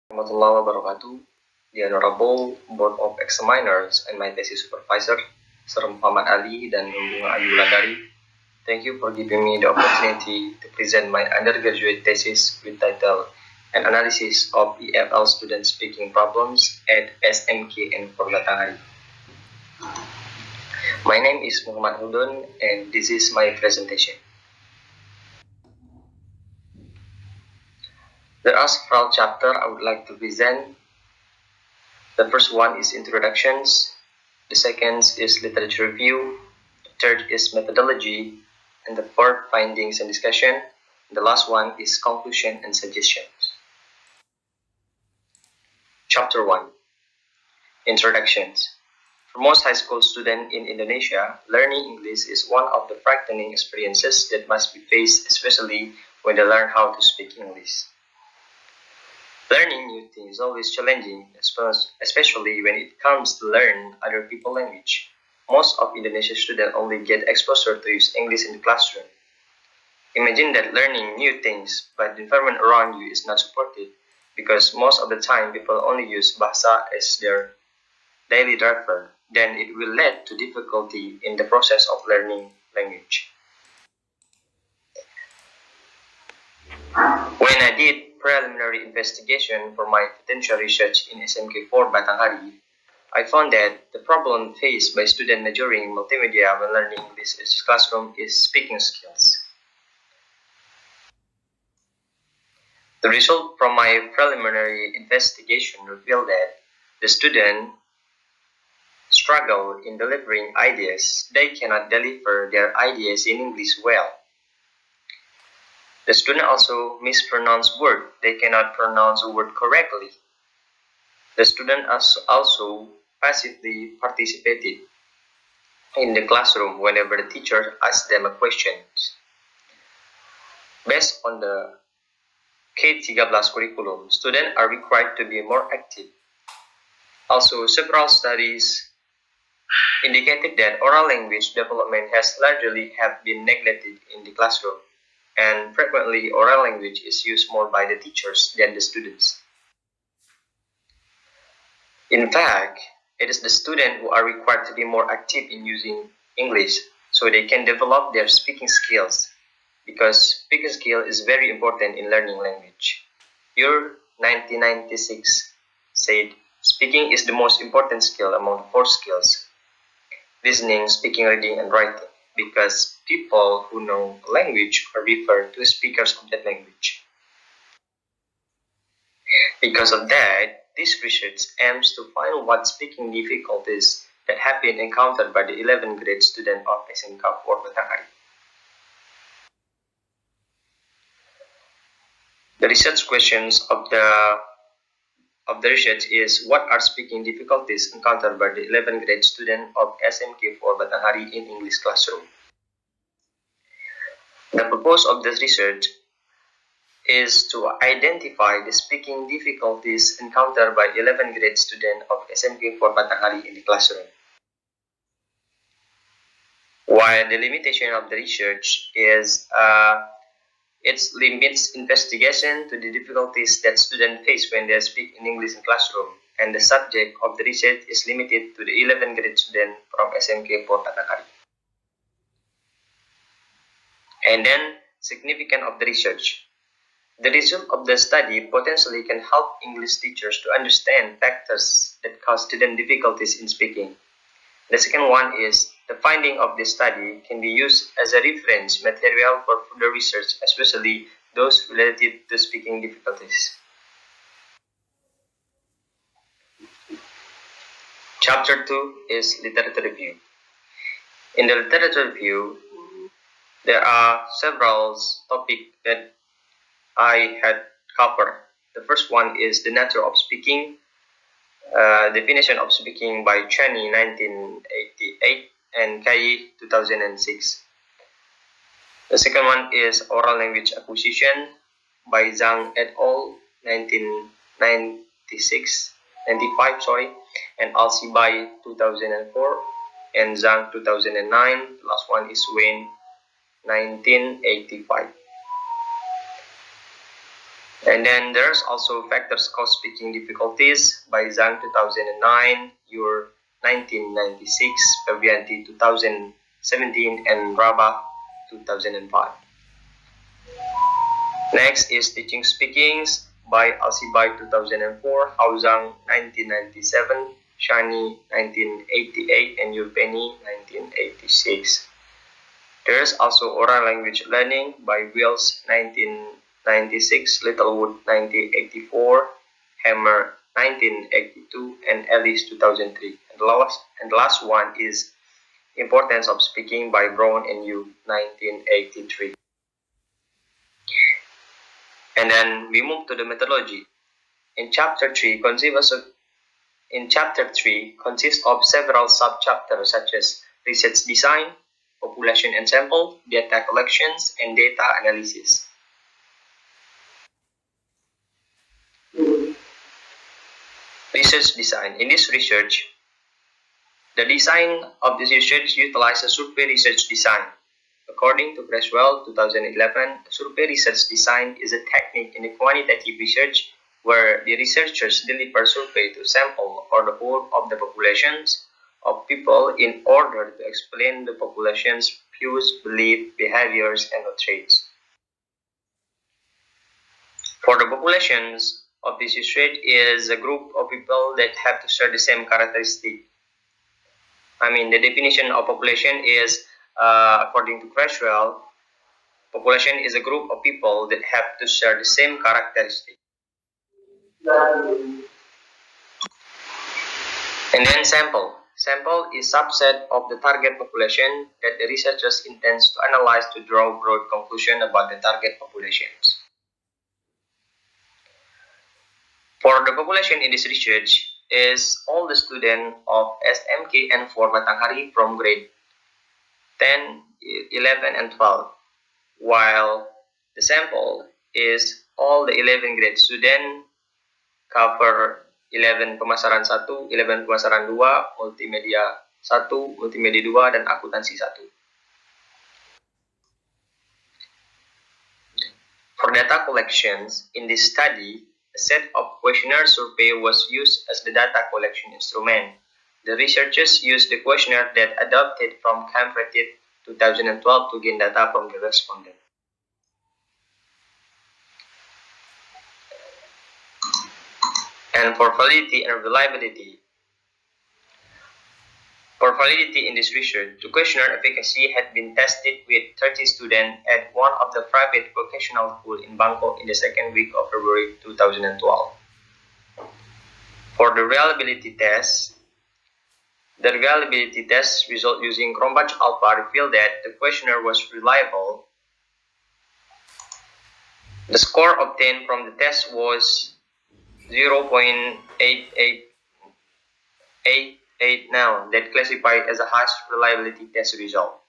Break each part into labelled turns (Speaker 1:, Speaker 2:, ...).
Speaker 1: Warahmatullahi wabarakatuh, the Honorable Board of Examiners and my thesis supervisor, Sir Muhammad Ali dan Bunga Ayu Wulandari. Thank you for giving me the opportunity to present my undergraduate thesis with title An Analysis of EFL Student Speaking Problems at SMK N for Batanghari. My name is Muhammad Hudon and this is my presentation. There are several chapters I would like to present. The first one is introductions, the second is literature review, the third is methodology, and the fourth findings and discussion. The last one is conclusion and suggestions. Chapter 1, Introductions. For most high school students in Indonesia, learning English is one of the frightening experiences that must be faced, especially when they learn how to speak English. Learning new things is always challenging, especially when it comes to learn other people's language. Most of Indonesian students only get exposure to use English in the classroom. Imagine that learning new things, but the environment around you is not supported, because most of the time people only use bahasa as their daily driver. Then it will lead to difficulty in the process of learning language. When I did preliminary investigation for my potential research in SMK 4 Batanghari, I found that the problem faced by students majoring in multimedia when learning English in the classroom is speaking skills. The result from my preliminary investigation revealed that the students struggle in delivering ideas. They cannot deliver their ideas in English well. The student also mispronounce words. They cannot pronounce a word correctly. The student also passively participated in the classroom whenever the teacher asked them a question. Based on the K13 curriculum, students are required to be more active. Also, several studies indicated that oral language development has largely have been neglected in the classroom, and frequently oral language is used more by the teachers than the students. In fact, it is the students who are required to be more active in using English so they can develop their speaking skills, because speaking skill is very important in learning language. Year 1996 said, speaking is the most important skill among 4 skills: listening, speaking, reading, and writing, because people who know a language are referred to as speakers of that language. Because of that, this research aims to find what speaking difficulties that have been encountered by the 11th grade student of SMK or Batanghari. The research questions of the research is, what are speaking difficulties encountered by the 11th grade student of SMK 4 Batanghari in English classroom? The purpose of this research is to identify the speaking difficulties encountered by 11th grade student of SMK 4 Batanghari in the classroom. While the limitation of the research is it limits investigation to the difficulties that students face when they speak in English in classroom, and the subject of the research is limited to the 11th grade student from SMK 4 Batanghari. And then, significance of the research. The result of the study potentially can help English teachers to understand factors that cause student difficulties in speaking. The second one is, the finding of this study can be used as a reference material for further research, especially those related to speaking difficulties. Chapter 2 is literature review. In the literature review, there are several topics that I had covered. The first one is the nature of speaking, definition of speaking by Cheney 1988 and Kai 2006. The second one is oral language acquisition by Zhang et al. 1995, and Alsi by 2004, and Zhang 2009. The last one is Wayne 1985. And then there's also factors cause speaking difficulties by Zhang 2009, Your 1996, Pavianti 2017, and Raba 2005. Next is Teaching Speakings by Alcibai 2004, Haozang 1997, Shani 1988, and Yurpeni 1986. There's also Oral Language Learning by Wills 1996, Littlewood 1984, Hammer 1982, and Ellis 2003. And the last one is Importance of Speaking by Brown and Yu 1983. And then we move to the methodology. In chapter 3 consists of several sub-chapters such as research design, population and sample, data collections, and data analysis. Research design. In this research, the design of this research utilizes survey research design. According to Creswell 2011, survey research design is a technique in the quantitative research where the researchers deliver survey to sample or the whole of the populations of people in order to explain the population's views, beliefs, behaviors, and traits. For the populations of this research is a group of people that have to share the same characteristic. The definition of population is, according to Creswell, population is a group of people that have to share the same characteristic. And then sample. Sample is subset of the target population that the researchers intends to analyze to draw broad conclusion about the target populations. For the population in this research is all the students of SMK N for Batanghari from grade 10, 11, and 12, while the sample is all the 11 grade student cover 11 pemasaran 1, 11 pemasaran 2, multimedia 1, multimedia 2, dan akuntansi 1. For data collections, in this study, a set of questionnaire survey was used as the data collection instrument. The researchers used the questionnaire that adopted from Campretit 2012 to gain data from the respondent. And for validity and reliability. For validity in this research, the questionnaire efficacy had been tested with 30 students at one of the private vocational schools in Bangkok in the second week of February 2012. For the reliability test, the reliability test result using Cronbach alpha revealed that the questionnaire was reliable. The score obtained from the test was 0.8888 now, that classified as a high reliability test result.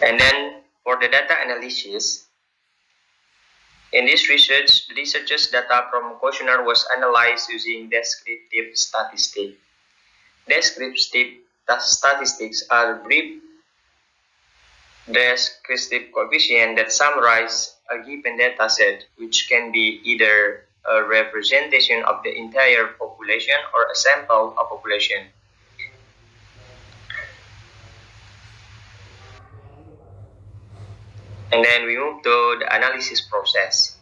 Speaker 1: And then for the data analysis, in this research, the researchers' data from questionnaire was analyzed using descriptive statistics. Descriptive statistics are brief descriptive coefficient that summarize a given data set, which can be either a representation of the entire population or a sample of population. And then we move to the analysis process.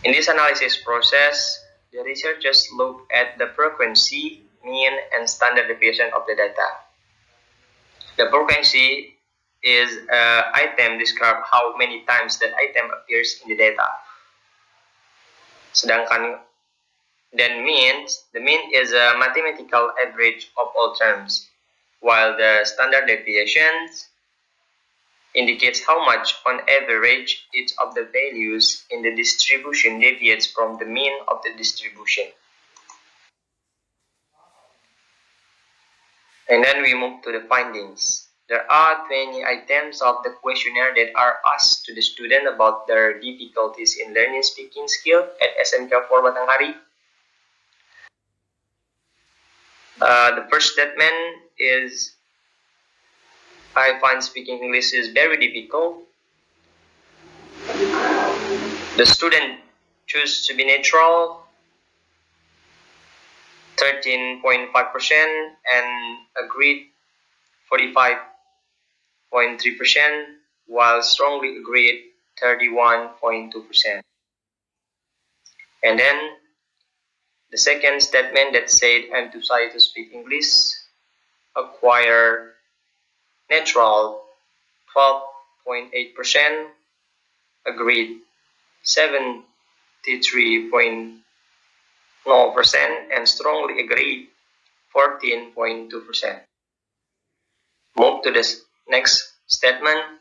Speaker 1: In this analysis process, the researchers look at the frequency, mean, and standard deviation of the data. The frequency is an item describe how many times that item appears in the data. Sedangkan then the mean is a mathematical average of all terms, while the standard deviations indicates how much on average each of the values in the distribution deviates from the mean of the distribution. And then we move to the findings. There are 20 items of the questionnaire that are asked to the student about their difficulties in learning speaking skill at SMK 4 Batanghari. The first statement is, I find speaking English is very difficult. The student choose to be neutral 13.5% and agreed 45.3%, while strongly agreed 31.2%. And then the second statement that said I'm too shy to speak English acquire neutral 12.8%, agreed 73.0%, and strongly agreed 14.2%. Move to the next statement.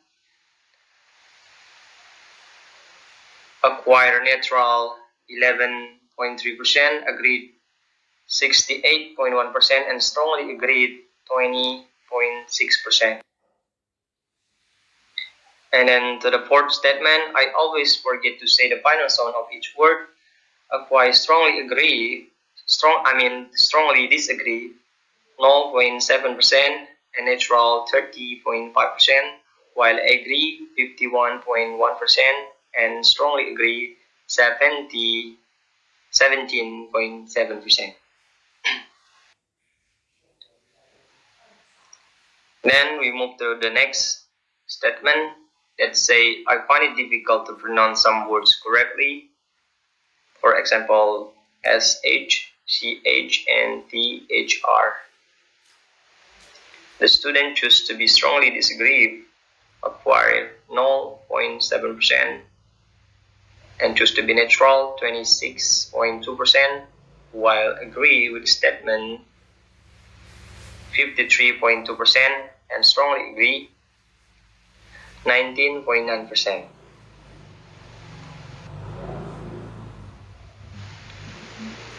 Speaker 1: Acquire neutral 11.3%, agreed 68.1%, and strongly agreed 20.6%. And then to the fourth statement, I always forget to say the final sound of each word. Acquire strongly agree, strongly disagree 0.7%, and neutral 30.5%, while agree 51.1%, and strongly agree 17.7%. Then we move to the next statement that say I find it difficult to pronounce some words correctly. For example, SH, CH, and THR. The student choose to be strongly disagree, acquire 0.7%, and choose to be neutral 26.2%, while agree with the statement 53.2%, and strongly agree 19.9%.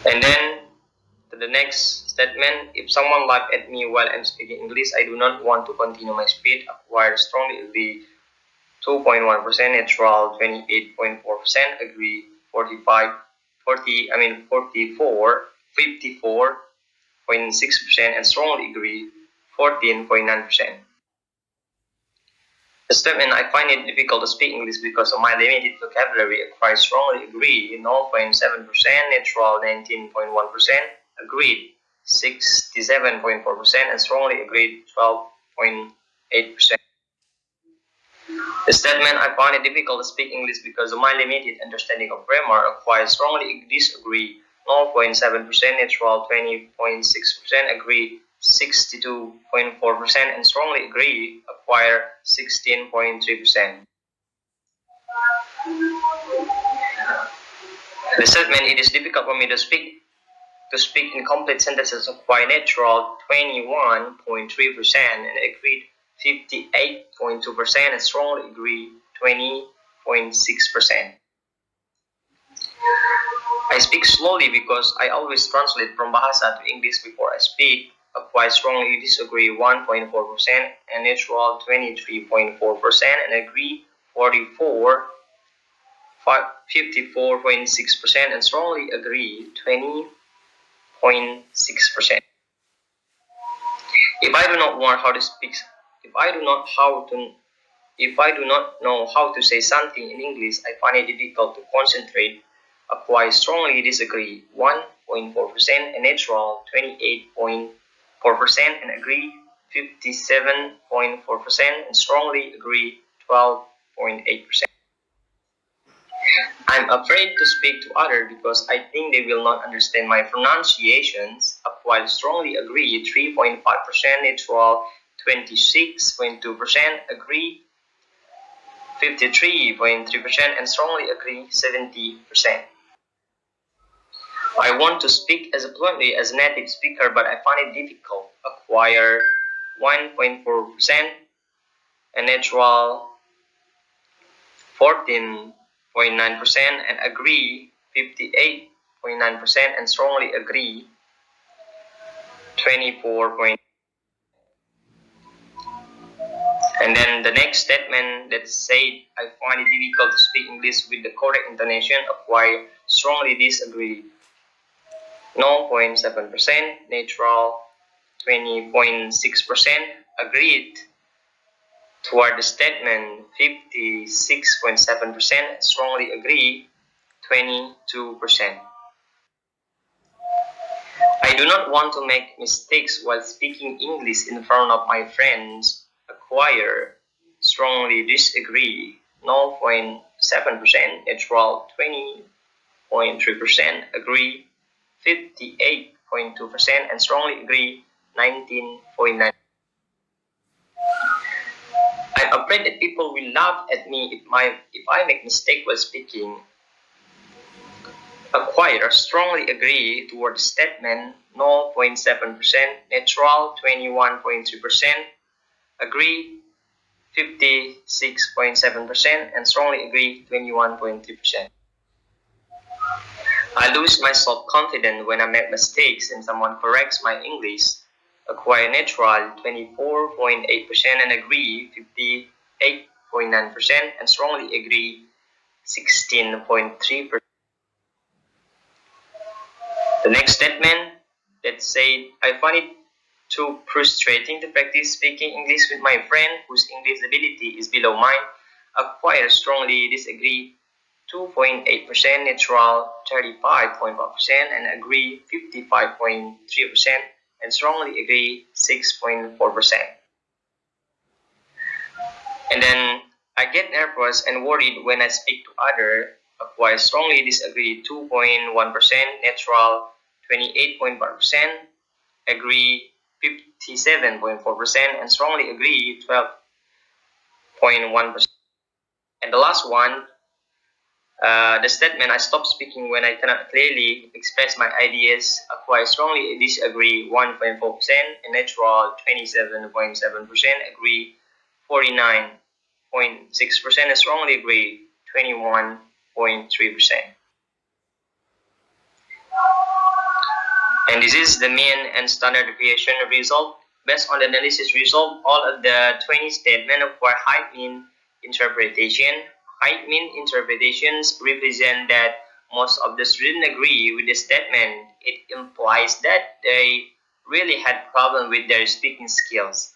Speaker 1: And then to the next statement, if someone laughs at me while I'm speaking English, I do not want to continue my speech, acquire strongly agree 2.1%, neutral 28.4%, agree 54.6%, and strongly agree 14.9%. The statement I find it difficult to speak English because of my limited vocabulary, acquire strongly agree 0.7%, neutral 19.1%, agreed 67.4%, and strongly agreed 12.8%. The statement I find it difficult to speak English because of my limited understanding of grammar, acquire strongly disagree 0.7%, neutral 20.6%, agree 62.4%, and strongly agree acquire 16.3%. The statement it is difficult for me to speak in complete sentences acquire neutral 21.3% and agreed 58.2%, and strongly agree 20.6%. I speak slowly because I always translate from Bahasa to English before I speak. Acquire strongly disagree 1.4%, and neutral 23.4%, and agree 54.6%, and strongly agree 20.6%. If I do not know how to speak, if I do not know how to say something in English, I find it difficult to concentrate. Acquire strongly disagree 1.4%, and neutral 28.4%, and agree 57.4%, and strongly agree 12.8%. I'm afraid to speak to others because I think they will not understand my pronunciations. While strongly agree 3.5%, neutral 26.2%, agree 53.3%, and strongly agree 70%. I want to speak as fluently as a native speaker, but I find it difficult. Acquire 1.4%, and neutral 14.9%, and agree 58.9%, and strongly agree 24. And then the next statement that said I find it difficult to speak English with the correct intonation, acquire strongly disagree 0.7%, neutral 20.6%, agreed Toward the statement, 56.7% strongly agree, 22%. I do not want to make mistakes while speaking English in front of my friends. Acquire, strongly disagree, 0.7%, neutral, 20.3%, agree, 58.2%, and strongly agree, 19.9%. I'm afraid that people will laugh at me if I make mistake while speaking. Acquire, strongly agree toward the statement, 0.7%, neutral, 21.3%, agree, 56.7%, and strongly agree, 21.3%. I lose my self-confidence when I make mistakes and someone corrects my English. Acquire, neutral, 24.8%, and agree, 58.9%, and strongly agree, 16.3%. The next statement, let's say, I find it too frustrating to practice speaking English with my friend whose English ability is below mine. Acquire, strongly disagree, 2.8%, neutral, 35.1%, and agree, 55.3%, and strongly agree, 6.4%. And then I get nervous and worried when I speak to others. Acquire, strongly disagree, 2.1%, neutral, 28.1%, agree, 57.4%, and strongly agree, 12.1%. And the last one, the statement, I stop speaking when I cannot clearly express my ideas. Acquire, strongly disagree, 1.4%, and neutral, 27.7%, agree, 49.6%, and strongly agree, 21.3%. And this is the mean and standard deviation result. Based on the analysis result, all of the 20 statements require height mean interpretation. Height mean interpretations represent that most of the students agree with the statement. It implies that they really had problem with their speaking skills.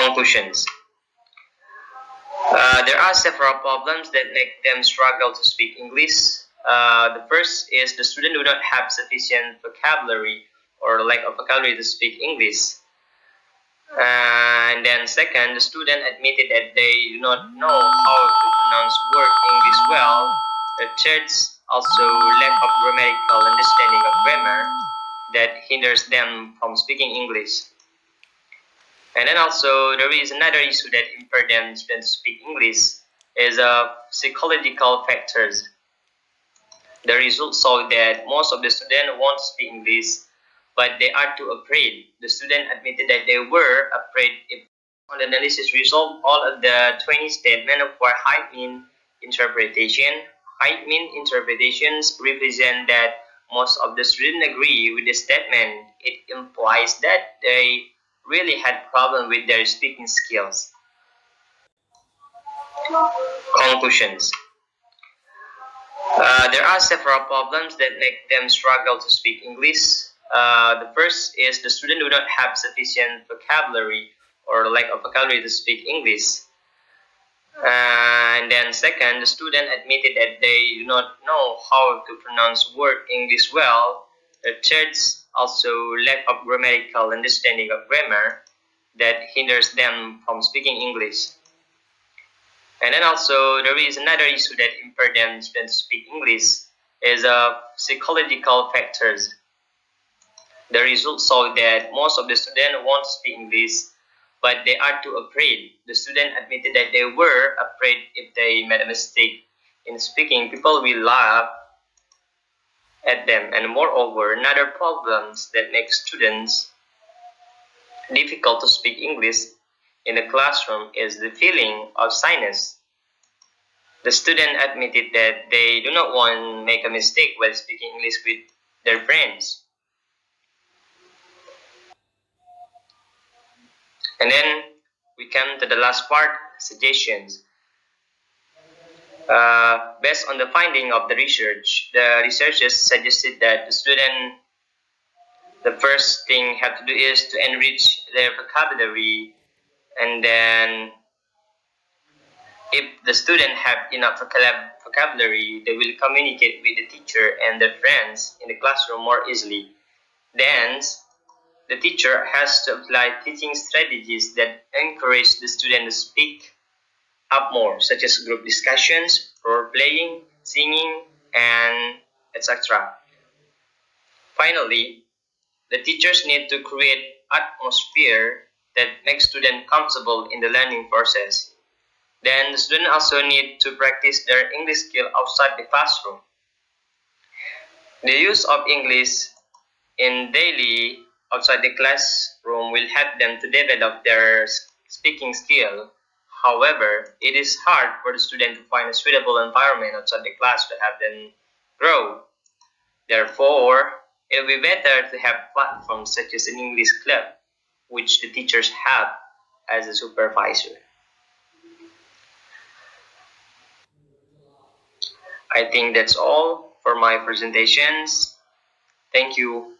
Speaker 1: Conclusions. There are several problems that make them struggle to speak English. The first is the student do not have sufficient vocabulary or lack of vocabulary to speak English. And then second, the student admitted that they do not know how to pronounce word English well. The third, also lack of grammatical understanding of grammar that hinders them from speaking English. And then also there is another issue that impairs them to speak English is psychological factors. The results show that most of the students want to speak English, but they are too afraid. The student admitted that they were afraid. If on the analysis result, all of the 20 statements require height mean interpretation. Height mean interpretations represent that most of the students agree with the statement. It implies that they really had problem with their speaking skills. Conclusions. There are several problems that make them struggle to speak English. The first is the student do not have sufficient vocabulary or lack of vocabulary to speak English. And then second, the student admitted that they do not know how to pronounce word English well. The third, also lack of grammatical understanding of grammar that hinders them from speaking English. And then also there is another issue that impairs them to speak English is psychological factors. The results show that most of the students want to speak English, but they are too afraid. The student admitted that they were afraid if they made a mistake in speaking, people will laugh at them. And moreover, another problems that make students difficult to speak English in the classroom is the feeling of shyness. The student admitted that they do not want to make a mistake while speaking English with their friends. And then we come to the last part, suggestions. Based on the finding of the research, the researchers suggested that the student The first thing you have to do is to enrich their vocabulary, and then if the student have enough vocabulary, they will communicate with the teacher and their friends in the classroom more easily. Then, the teacher has to apply teaching strategies that encourage the student to speak up more, such as group discussions, role playing, singing, and etc. Finally, the teachers need to create atmosphere that makes students comfortable in the learning process. Then the students also need to practice their English skill outside the classroom. The use of English in daily outside the classroom will help them to develop their speaking skill. However, it is hard for the student to find a suitable environment outside the class to have them grow. Therefore, it will be better to have platforms such as an English club, which the teachers have as a supervisor. I think that's all for my presentations. Thank you.